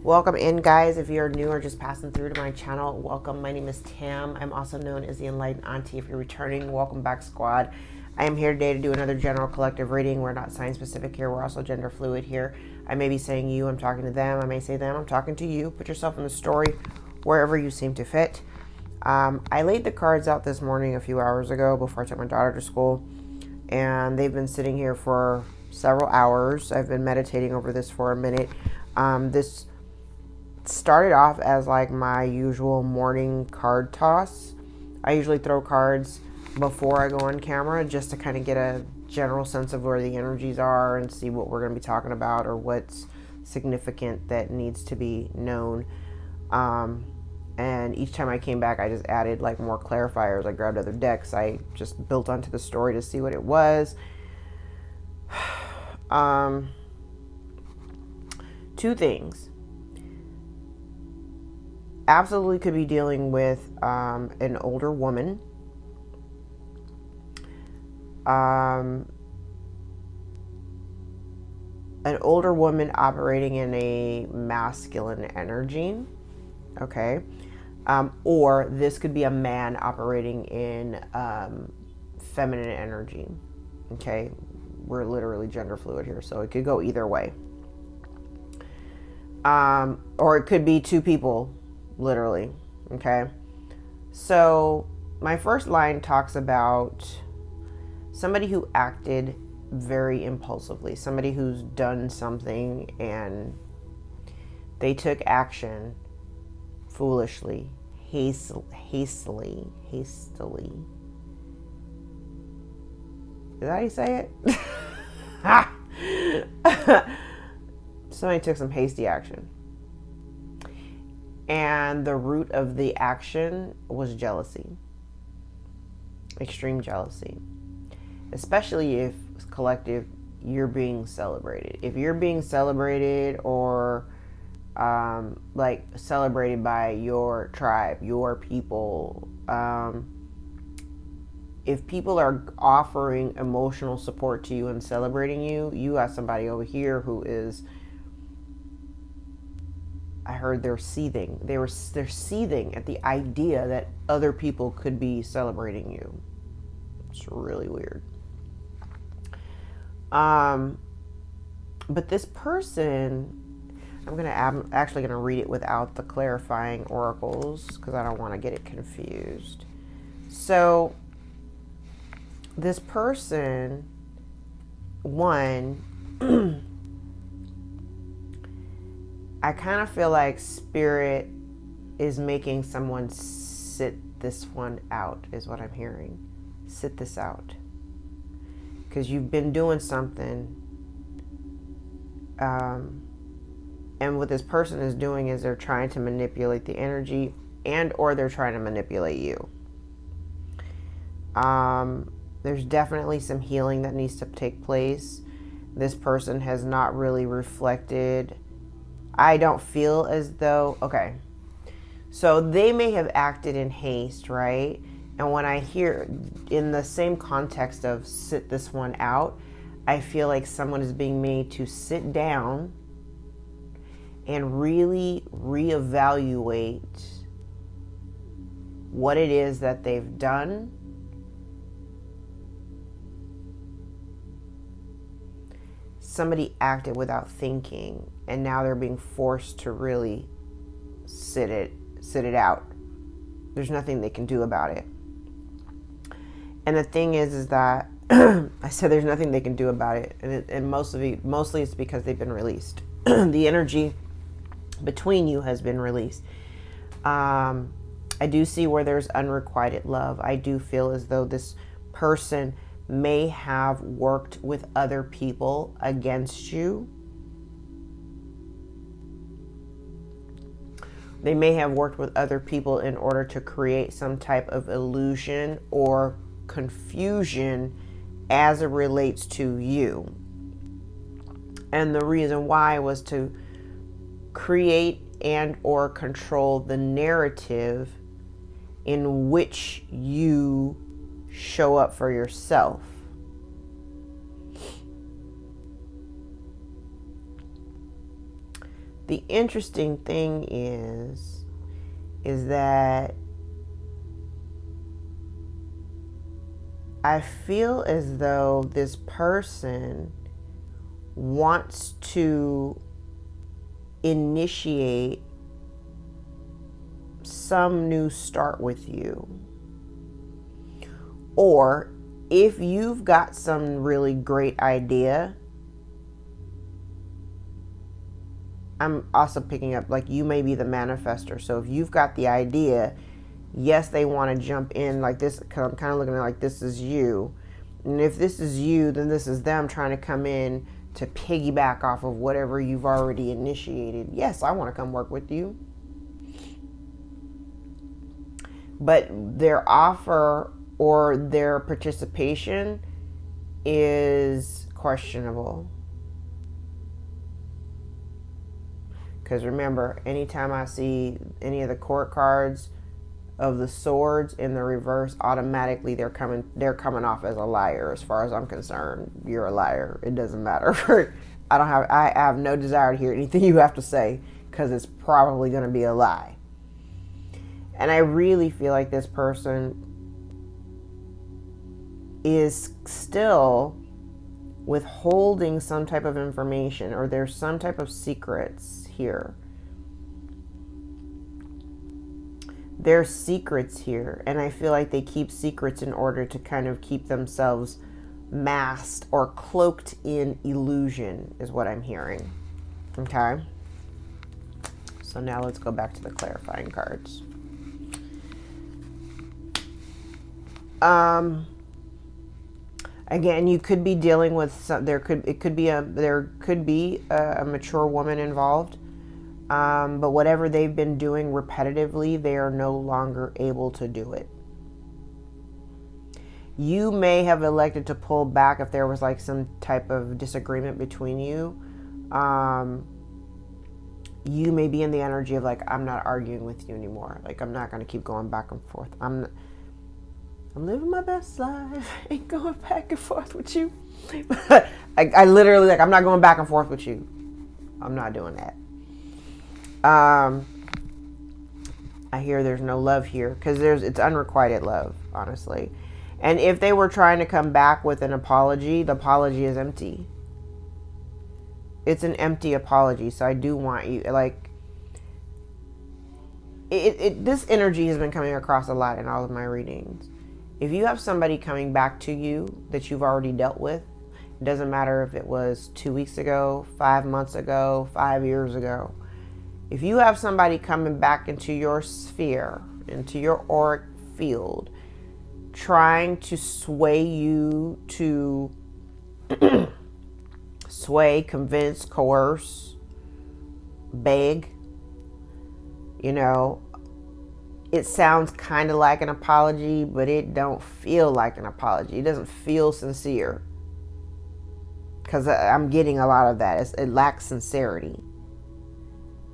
Welcome in, guys. If you're new or just passing through to my channel, welcome. My name is Tam. I'm also known as the Enlightened Auntie. If you're returning, welcome back, squad. I am here today to do another general collective reading. We're not sign specific here. We're also gender fluid here. I may be saying you, I'm talking to them. I may say them, I'm talking to you. Put yourself in the story wherever you seem to fit. I laid the cards out this morning a few hours ago before I took my daughter to school, and they've been sitting here for several hours. I've been meditating over this for a minute. This started off as like my usual morning card toss. I usually throw cards before I go on camera just to kind of get a general sense of where the energies are and see what we're going to be talking about or what's significant that needs to be known. And each time I came back, I just added like more clarifiers. I grabbed other decks. I just built onto the story to see what it was. Two things. Absolutely could be dealing with an older woman. An older woman operating in a masculine energy. Okay. Or this could be a man operating in feminine energy. Okay. We're literally gender fluid here, so it could go either way. Or it could be two people, literally. Okay. So my first line talks about somebody who acted very impulsively, somebody who's done something and they took action foolishly, hastily. Is that how you say it? Somebody took some hasty action. And the root of the action was jealousy. Extreme jealousy. Especially if, collective, you're being celebrated. If you're being celebrated or like celebrated by your tribe, your people, if people are offering emotional support to you and celebrating you, you got somebody over here who is, I heard they're seething. They're seething at the idea that other people could be celebrating you. It's really weird. But this person, I'm actually gonna read it without the clarifying oracles because I don't want to get it confused. So this person, one, I kind of feel like spirit is making someone sit this one out, is what I'm hearing. Sit this out. Because you've been doing something. And what this person is doing is they're trying to manipulate the energy and or they're trying to manipulate you. There's definitely some healing that needs to take place. This person has not really reflected. I don't feel as though, okay, so they may have acted in haste, right? And when I hear in the same context of sit this one out, I feel like someone is being made to sit down and really reevaluate what it is that they've done. Somebody acted without thinking, and now they're being forced to really sit it out. There's nothing they can do about it. And the thing is that I said there's nothing they can do about it, and mostly it's because they've been released. The energy between you has been released. I do see where there's unrequited love. I do feel as though this person may have worked with other people against you. They may have worked with other people in order to create some type of illusion or confusion as it relates to you. And the reason why was to create and or control the narrative in which you show up for yourself. The interesting thing is that I feel as though this person wants to initiate some new start with you. Or if you've got some really great idea, I'm also picking up like you may be the manifester. So if you've got the idea, yes, they want to jump in like this. I'm kind of looking at it like this is you. And if this is you, then this is them trying to come in to piggyback off of whatever you've already initiated. Yes, I want to come work with you. But their offer or their participation is questionable. Because remember, anytime I see any of the court cards of the swords in the reverse, automatically they're coming off as a liar. As far as I'm concerned, you're a liar. It doesn't matter. I have no desire to hear anything you have to say, because it's probably going to be a lie. And I really feel like this person is still withholding some type of information, or there's some type of secrets here. There's secrets here, and I feel like they keep secrets in order to kind of keep themselves masked or cloaked in illusion, is what I'm hearing. Okay? So now let's go back to the clarifying cards. Again, you could be dealing with some, there could be a mature woman involved. But whatever they've been doing repetitively, they are no longer able to do it. You may have elected to pull back if there was like some type of disagreement between you. You may be in the energy of like, I'm not arguing with you anymore. Like, I'm not going to keep going back and forth. I'm living my best life. I ain't going back and forth with you. I literally, like, I'm not going back and forth with you. I'm not doing that. I hear there's no love here, because it's unrequited love, honestly. And if they were trying to come back with an apology, the apology is empty. It's an empty apology. So I do want you, like, this energy has been coming across a lot in all of my readings. If you have somebody coming back to you that you've already dealt with, it doesn't matter if it was 2 weeks ago, 5 months ago, 5 years ago. If you have somebody coming back into your sphere, into your auric field, trying to sway you to sway, convince, coerce, beg, it sounds kind of like an apology, but it don't feel like an apology. It doesn't feel sincere, because I'm getting a lot of that. It lacks sincerity.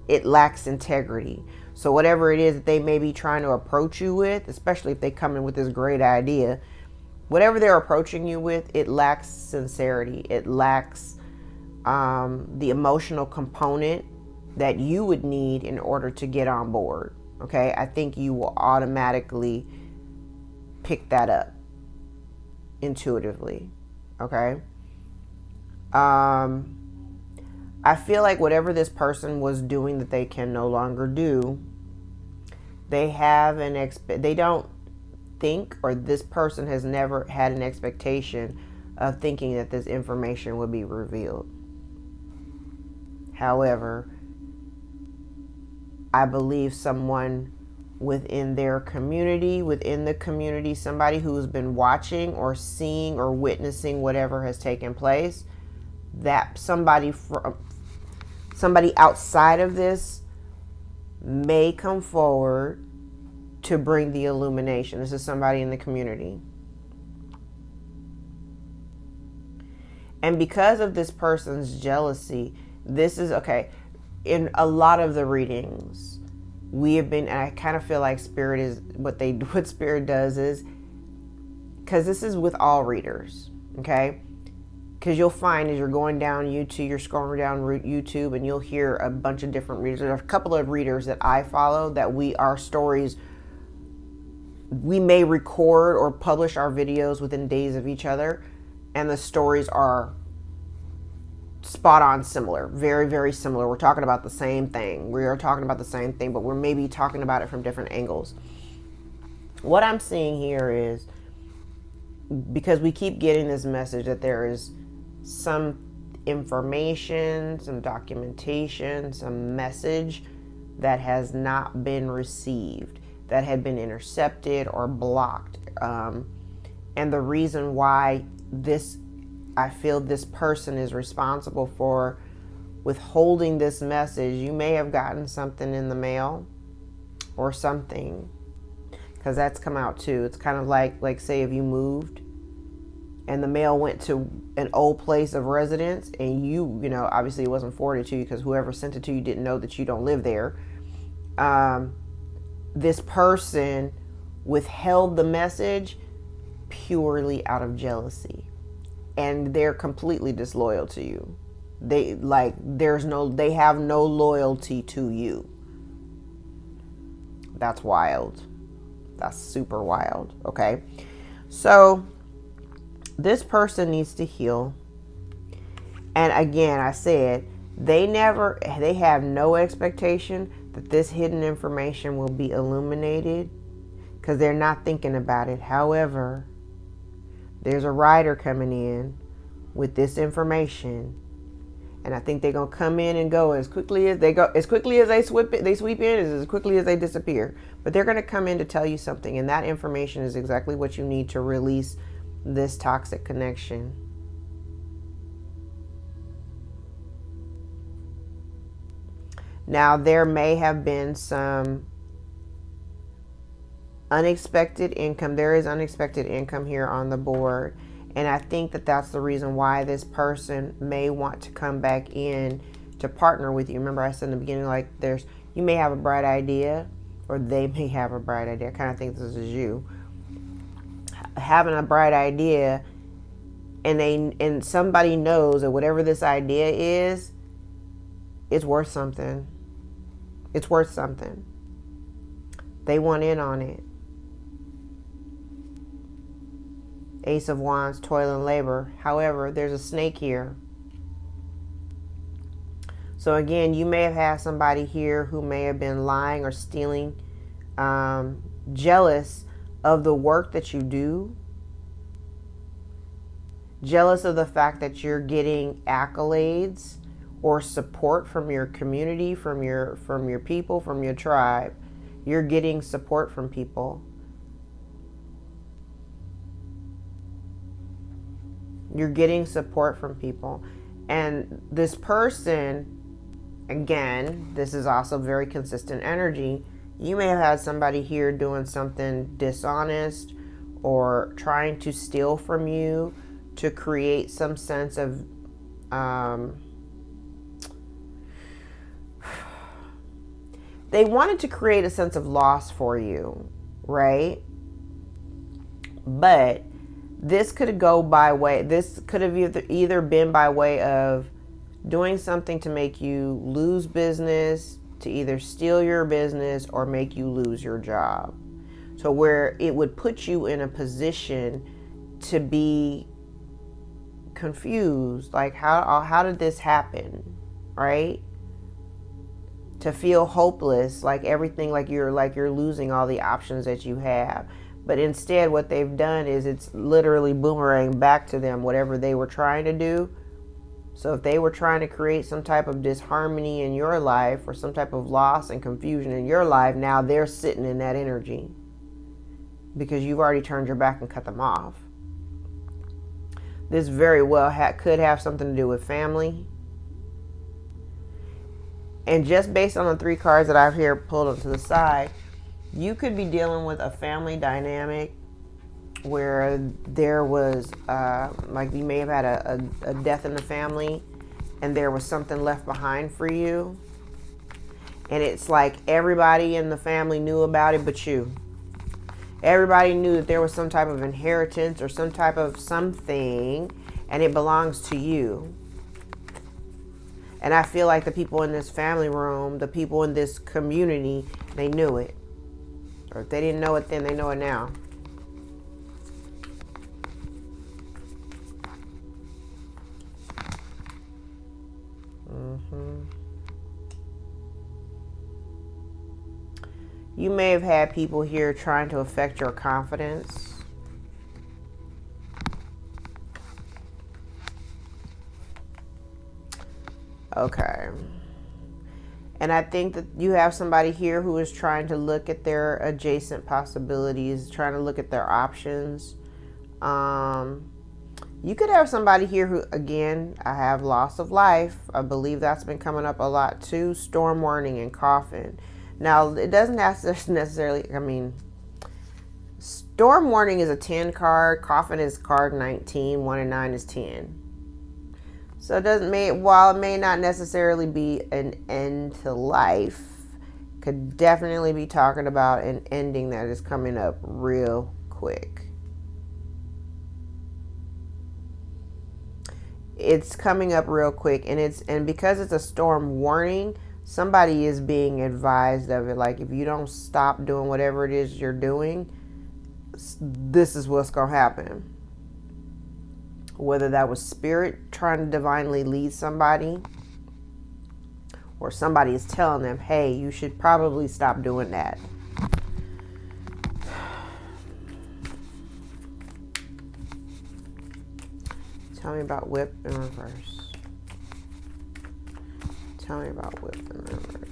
It lacks integrity. So whatever it is that they may be trying to approach you with, especially if they come in with this great idea, whatever they're approaching you with, it lacks sincerity. It lacks the emotional component that you would need in order to get on board. Okay, I think you will automatically pick that up intuitively. Okay. I feel like whatever this person was doing that they can no longer do, they have they don't think, or this person has never had an expectation of thinking that this information would be revealed. However, I believe someone within their community, somebody who's been watching or seeing or witnessing whatever has taken place, that somebody outside of this may come forward to bring the illumination. This is somebody in the community. And because of this person's jealousy, this is, okay, in a lot of the readings, we have been, and I kind of feel like Spirit is, what Spirit does is, because this is with all readers, okay? because you'll find as you're going down YouTube, you're scrolling down YouTube, and you'll hear a bunch of different readers. There's a couple of readers that I follow that our stories, we may record or publish our videos within days of each other, and the stories are spot on similar, very, very similar. We're talking about the same thing. We are talking about the same thing, but we're maybe talking about it from different angles. What I'm seeing here is, because we keep getting this message that there is some information, some documentation, some message that has not been received, that had been intercepted or blocked. And the reason why I feel this person is responsible for withholding this message, you may have gotten something in the mail or something, because that's come out too. It's kind of like say if you moved and the mail went to an old place of residence, and you know, obviously it wasn't forwarded to you because whoever sent it to you didn't know that you don't live there. This person withheld the message purely out of jealousy, and they're completely disloyal to you. They have no loyalty to you. That's wild. That's super wild. Okay. So this person needs to heal. And again, I said, they have no expectation that this hidden information will be illuminated, because they're not thinking about it. However, there's a rider coming in with this information, and I think they're gonna come in and go as quickly as they sweep in, as quickly as they disappear. But they're gonna come in to tell you something, and that information is exactly what you need to release this toxic connection. Now, there may have been some unexpected income. There is unexpected income here on the board. And I think that that's the reason why this person may want to come back in to partner with you. Remember I said in the beginning, like, you may have a bright idea, or they may have a bright idea. I kind of think this is you. Having a bright idea, and somebody knows that whatever this idea is, it's worth something. It's worth something. They want in on it. Ace of Wands, toil and labor. However, there's a snake here. So again, you may have had somebody here who may have been lying or stealing, jealous of the work that you do, jealous of the fact that you're getting accolades or support from your community, from your people, from your tribe. You're getting support from people. You're getting support from people. And this person, again, this is also very consistent energy. You may have had somebody here doing something dishonest or trying to steal from you to create some sense of they wanted to create a sense of loss for you, right? But this could have either been by way of doing something to make you lose business, to either steal your business or make you lose your job. So where it would put you in a position to be confused, like how did this happen, right? To feel hopeless, like everything, like you're losing all the options that you have. But instead, what they've done is it's literally boomerang back to them whatever they were trying to do. So if they were trying to create some type of disharmony in your life or some type of loss and confusion in your life, now they're sitting in that energy because you've already turned your back and cut them off. This very well could have something to do with family. And just based on the 3 cards that I've here pulled up to the side, you could be dealing with a family dynamic where there was, like you may have had a death in the family and there was something left behind for you. And it's like everybody in the family knew about it but you. Everybody knew that there was some type of inheritance or some type of something, and it belongs to you. And I feel like the people in this family room, the people in this community, they knew it. Or if they didn't know it then, they know it now. You may have had people here trying to affect your confidence. Okay. And I think that you have somebody here who is trying to look at their adjacent possibilities, trying to look at their options. You could have somebody here who, again, I have loss of life. I believe that's been coming up a lot too. Storm warning and coffin. Now, it doesn't have to necessarily, I mean, storm warning is a 10 card. Coffin is card 19. 1 and 9 is 10. So it doesn't while it may not necessarily be an end to life, could definitely be talking about an ending that is coming up real quick. It's coming up real quick, and because it's a storm warning, somebody is being advised of it. Like, if you don't stop doing whatever it is you're doing, this is what's gonna happen. Whether that was spirit trying to divinely lead somebody, or somebody is telling them, hey, you should probably stop doing that. Tell me about whip in reverse. Tell me about whip in reverse.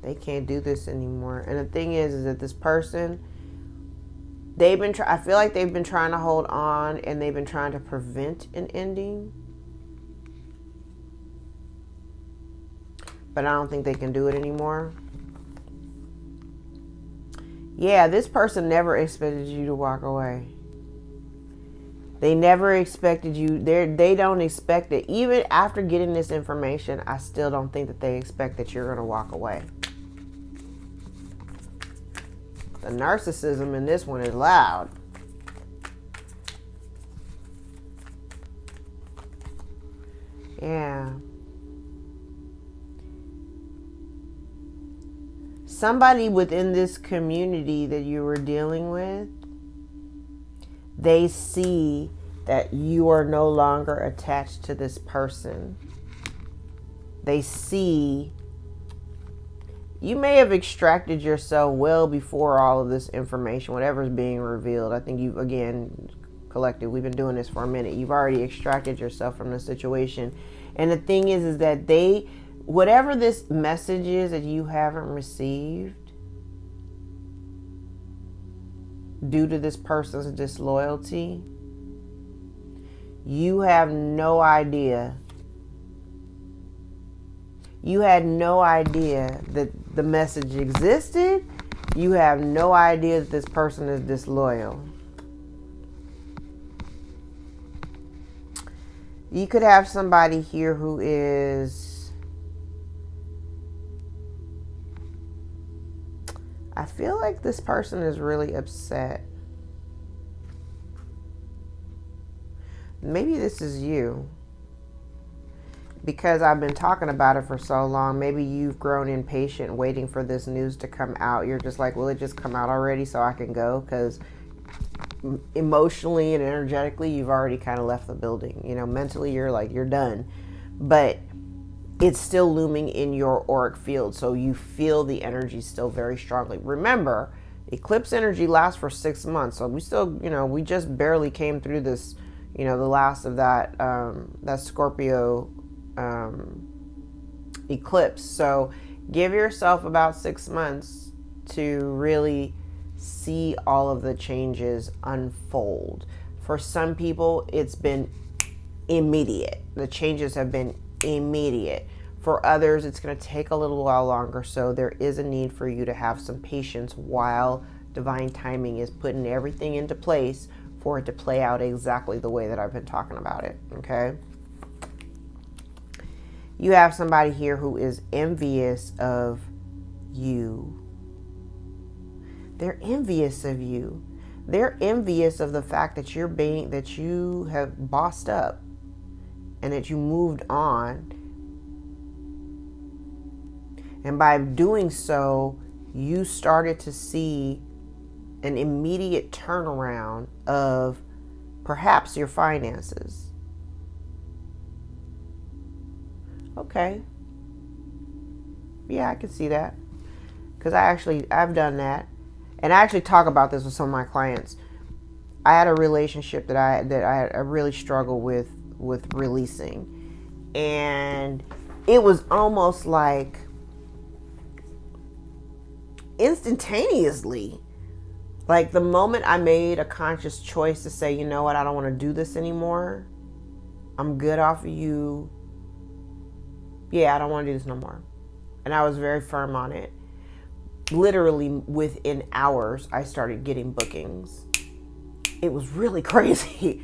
They can't do this anymore. And the thing is that this person, I feel like they've been trying to hold on, and they've been trying to prevent an ending. But I don't think they can do it anymore. Yeah, this person never expected you to walk away. They never expected you. They don't expect it. Even after getting this information, I still don't think that they expect that you're going to walk away. The narcissism in this one is loud. Yeah. Somebody within this community that you were dealing with, they see that you are no longer attached to this person. They see you may have extracted yourself well before all of this information, whatever is being revealed. I think you've, again, collective, we've been doing this for a minute. You've already extracted yourself from the situation. And the thing is that whatever this message is that you haven't received due to this person's disloyalty, you have no idea. You had no idea that the message existed. You have no idea that this person is disloyal. You could have somebody here who is, I feel like this person is really upset. Maybe this is you. Because I've been talking about it for so long, maybe you've grown impatient waiting for this news to come out. You're just like, will it just come out already so I can go? Because emotionally and energetically, you've already kind of left the building. You know, mentally, you're like, you're done. But it's still looming in your auric field, so you feel the energy still very strongly. Remember, eclipse energy lasts for 6 months, so we still, we just barely came through this, the last of that Scorpio eclipse. So give yourself about 6 months to really see all of the changes unfold. For some people, it's been immediate. The changes have been immediate. For others, it's going to take a little while longer. So there is a need for you to have some patience while divine timing is putting everything into place for it to play out exactly the way that I've been talking about it. Okay. You have somebody here who is envious of you. They're envious of you. They're envious of the fact that that you have bossed up and that you moved on. And by doing so, you started to see an immediate turnaround of perhaps your finances. Okay. Yeah, I can see that. Because I've done that. And I actually talk about this with some of my clients. I had a relationship that I really struggled with releasing. And it was almost like instantaneously. Like the moment I made a conscious choice to say, you know what, I don't want to do this anymore. I'm good off of you. Yeah, I don't want to do this no more. And I was very firm on it. Literally within hours, I started getting bookings. It was really crazy.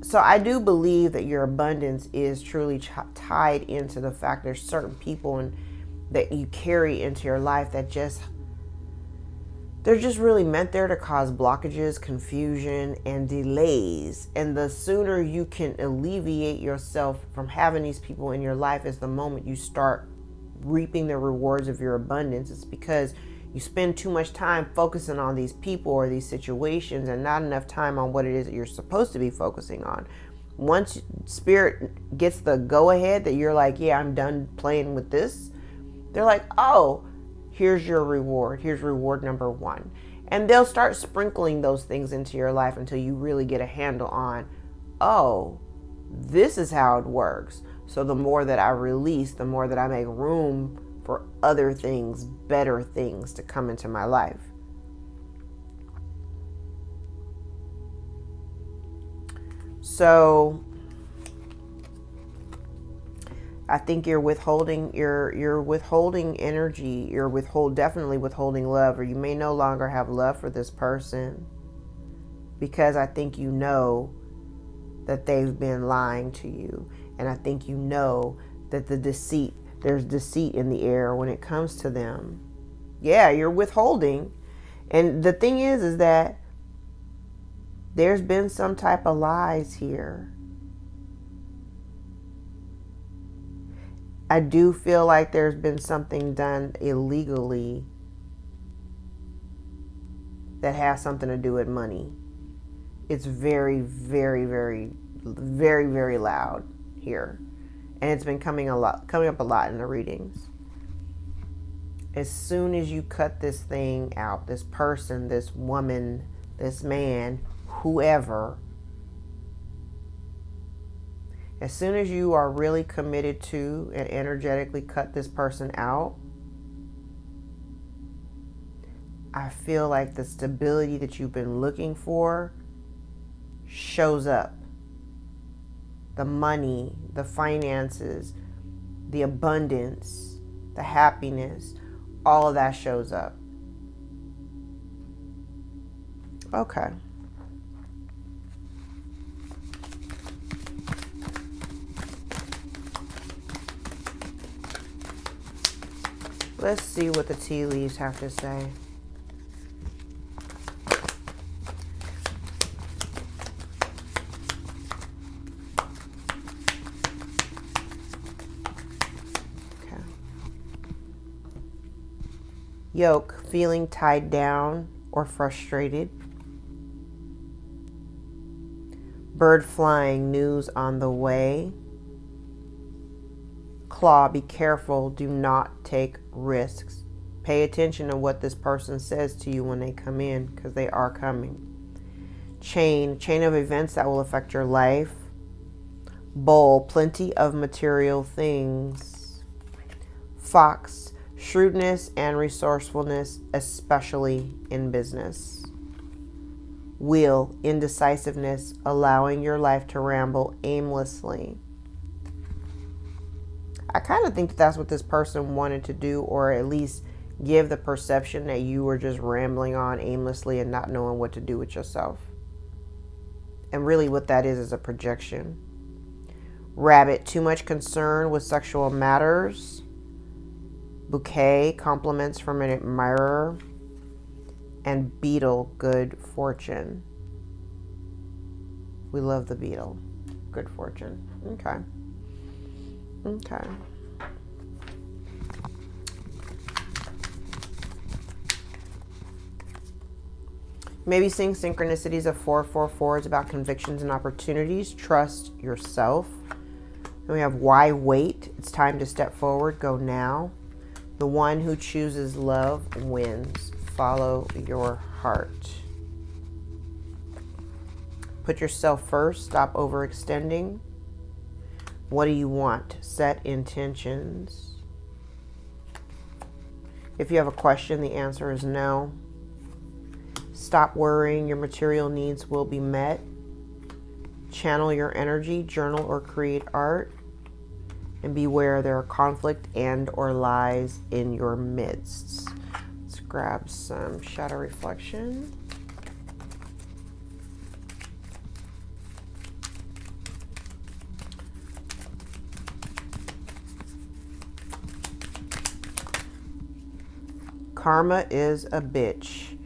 So I do believe that your abundance is truly tied into the fact there's certain people that you carry into your life that they're just really meant there to cause blockages, confusion, and delays. And the sooner you can alleviate yourself from having these people in your life is the moment you start reaping the rewards of your abundance. It's because you spend too much time focusing on these people or these situations and not enough time on what it is that you're supposed to be focusing on. Once spirit gets the go ahead that you're like, yeah, I'm done playing with this, they're like, oh, here's your reward. Here's reward number 1. And they'll start sprinkling those things into your life until you really get a handle on, oh, this is how it works. So the more that I release, the more that I make room for other things, better things to come into my life. So I think you're withholding energy, definitely withholding love, or you may no longer have love for this person because I think you know that they've been lying to you. And I think you know that there's deceit in the air when it comes to them. Yeah, you're withholding. And the thing is that there's been some type of lies here. I do feel like there's been something done illegally that has something to do with money. It's very, very, very, very, very loud here. And it's been coming up a lot in the readings. As soon as you cut this thing out, this person, this woman, this man, whoever, as soon as you are really committed to and energetically cut this person out, I feel like the stability that you've been looking for shows up. The money, the finances, the abundance, the happiness, all of that shows up. Okay. Let's see what the tea leaves have to say. Okay. Yoke, feeling tied down or frustrated. Bird flying, news on the way. Claw, be careful, do not take risks. Pay attention to what this person says to you when they come in, because they are coming. Chain of events that will affect your life. Bull, plenty of material things. Fox, shrewdness and resourcefulness, especially in business. Wheel, indecisiveness, allowing your life to ramble aimlessly. I kind of think that's what this person wanted to do, or at least give the perception that you were just rambling on aimlessly and not knowing what to do with yourself. And really what that is a projection. Rabbit, too much concern with sexual matters. Bouquet, compliments from an admirer. And beetle, good fortune. We love the beetle. Good fortune. Okay. Okay. Maybe seeing synchronicities of 444 is about convictions and opportunities. Trust yourself. And we have why wait? It's time to step forward. Go now. The one who chooses love wins. Follow your heart. Put yourself first. Stop overextending. What do you want? Set intentions. If you have a question, the answer is no. Stop worrying. Your material needs will be met. Channel your energy. Journal or create art. And beware there are conflict and or lies in your midst. Let's grab some shadow reflection. Karma is a bitch.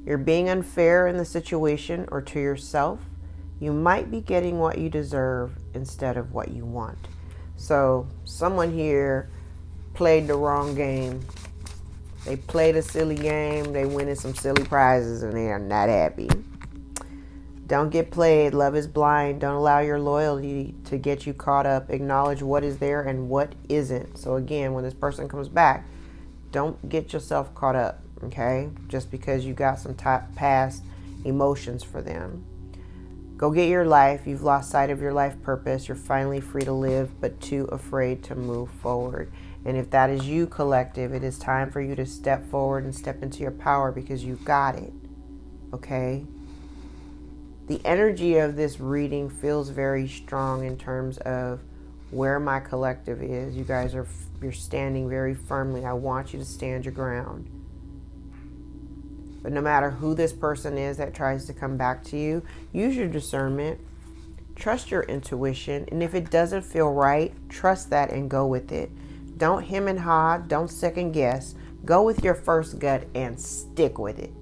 You're being unfair in the situation or to yourself. You might be getting what you deserve instead of what you want. So someone here played the wrong game. They played a silly game. They winning some silly prizes and they are not happy. Don't get played. Love is blind. Don't allow your loyalty to get you caught up. Acknowledge what is there and what isn't. So again, when this person comes back, don't get yourself caught up, okay? Just because you got some past emotions for them. Go get your life. You've lost sight of your life purpose. You're finally free to live, but too afraid to move forward. And if that is you, collective, it is time for you to step forward and step into your power because you got it, okay? The energy of this reading feels very strong in terms of where my collective is. You guys you're standing very firmly. I want you to stand your ground. But no matter who this person is that tries to come back to you, use your discernment. Trust your intuition. And if it doesn't feel right, trust that and go with it. Don't hem and haw. Don't second guess. Go with your first gut and stick with it.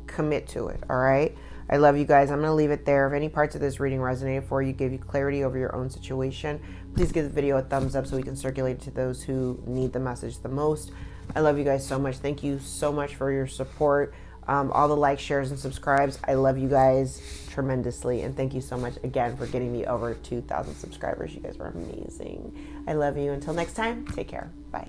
Commit to it, all right? I love you guys. I'm going to leave it there. If any parts of this reading resonated for you, gave you clarity over your own situation, please give the video a thumbs up so we can circulate it to those who need the message the most. I love you guys so much. Thank you so much for your support. All the likes, shares, and subscribes. I love you guys tremendously. And thank you so much again for getting me over 2,000 subscribers. You guys were amazing. I love you. Until next time, take care. Bye.